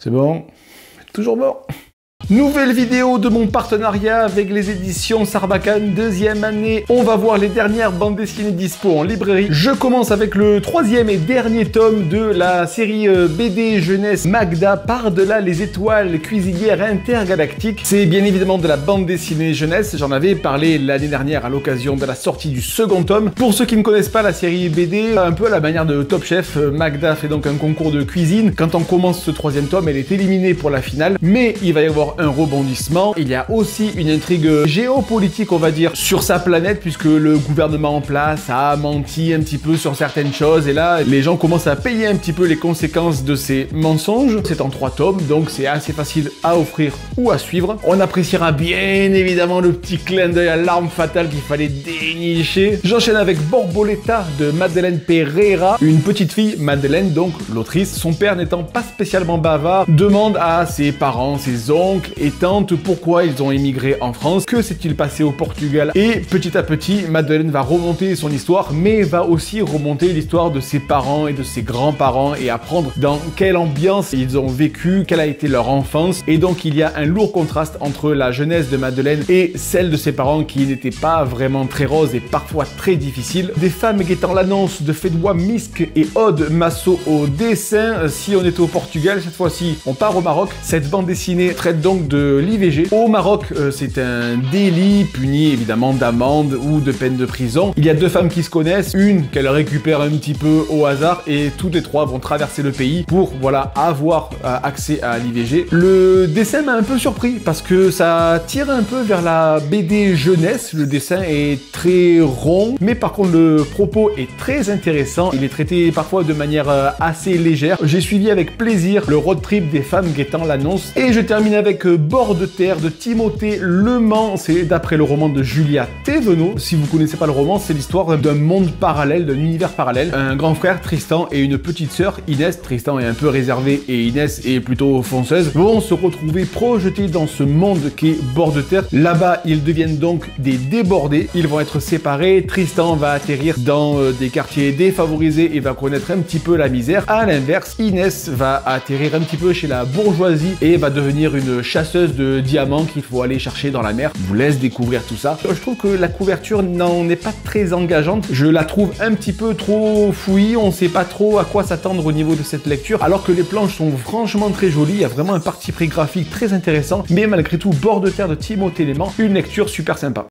C'est bon? Toujours bon? Nouvelle vidéo de mon partenariat avec les éditions Sarbacane, deuxième année. On va voir les dernières bandes dessinées dispo en librairie. Je commence avec le troisième et dernier tome de la série BD jeunesse Magda par-delà les étoiles cuisinières intergalactiques. C'est bien évidemment de la bande dessinée jeunesse. J'en avais parlé l'année dernière à l'occasion de la sortie du second tome. Pour ceux qui ne connaissent pas la série BD, un peu à la manière de Top Chef, Magda fait donc un concours de cuisine. Quand on commence ce troisième tome, elle est éliminée pour la finale, mais il va y avoir un rebondissement. Il y a aussi une intrigue géopolitique, on va dire, sur sa planète, puisque le gouvernement en place a menti un petit peu sur certaines choses, et là, les gens commencent à payer un petit peu les conséquences de ces mensonges. C'est en 3 tomes, donc c'est assez facile à offrir ou à suivre. On appréciera bien évidemment le petit clin d'œil à l'arme fatale qu'il fallait dénicher. J'enchaîne avec Borboleta de Madeleine Pereira, une petite fille, Madeleine, donc l'autrice. Son père n'étant pas spécialement bavard, demande à ses parents, ses oncles et tantes pourquoi ils ont émigré en France, que s'est-il passé au Portugal, et petit à petit, Madeleine va remonter son histoire, mais va aussi remonter l'histoire de ses parents et de ses grands-parents et apprendre dans quelle ambiance ils ont vécu, quelle a été leur enfance, et donc il y a un lourd contraste entre la jeunesse de Madeleine et celle de ses parents qui n'était pas vraiment très rose et parfois très difficile. Des femmes guettant l'annonce de Fedwa Misk et Aude Masso au dessin. Si on était au Portugal, cette fois-ci on part au Maroc. Cette bande dessinée traite donc de l'IVG. Au Maroc, c'est un délit puni évidemment d'amende ou de peine de prison. Il y a 2 femmes qui se connaissent, une qu'elle récupère un petit peu au hasard, et toutes les 3 vont traverser le pays pour, voilà, avoir accès à l'IVG. Le dessin m'a un peu surpris parce que ça tire un peu vers la BD jeunesse. Le dessin est très rond, mais par contre le propos est très intéressant. Il est traité parfois de manière assez légère. J'ai suivi avec plaisir le road trip des femmes guettant l'annonce, et je termine avec Bord de terre de Timothée Leman. C'est d'après le roman de Julia Thévenot. Si vous connaissez pas le roman, c'est l'histoire d'un monde parallèle, d'un univers parallèle. Un grand frère, Tristan, et une petite sœur, Inès. Tristan est un peu réservé et Inès est plutôt fonceuse, vont se retrouver projetés dans ce monde qu'est Bord de terre. Là-bas, ils deviennent donc des débordés. Ils vont être séparés. Tristan va atterrir dans des quartiers défavorisés et va connaître un petit peu la misère. À l'inverse, Inès va atterrir un petit peu chez la bourgeoisie et va devenir une chasseuse de diamants qu'il faut aller chercher dans la mer. Je vous laisse découvrir tout ça. Je trouve que la couverture n'en est pas très engageante. Je la trouve un petit peu trop fouillie. On ne sait pas trop à quoi s'attendre au niveau de cette lecture, alors que les planches sont franchement très jolies. Il y a vraiment un parti pris graphique très intéressant. Mais malgré tout, Bord de terre de Timothée Leman, une lecture super sympa.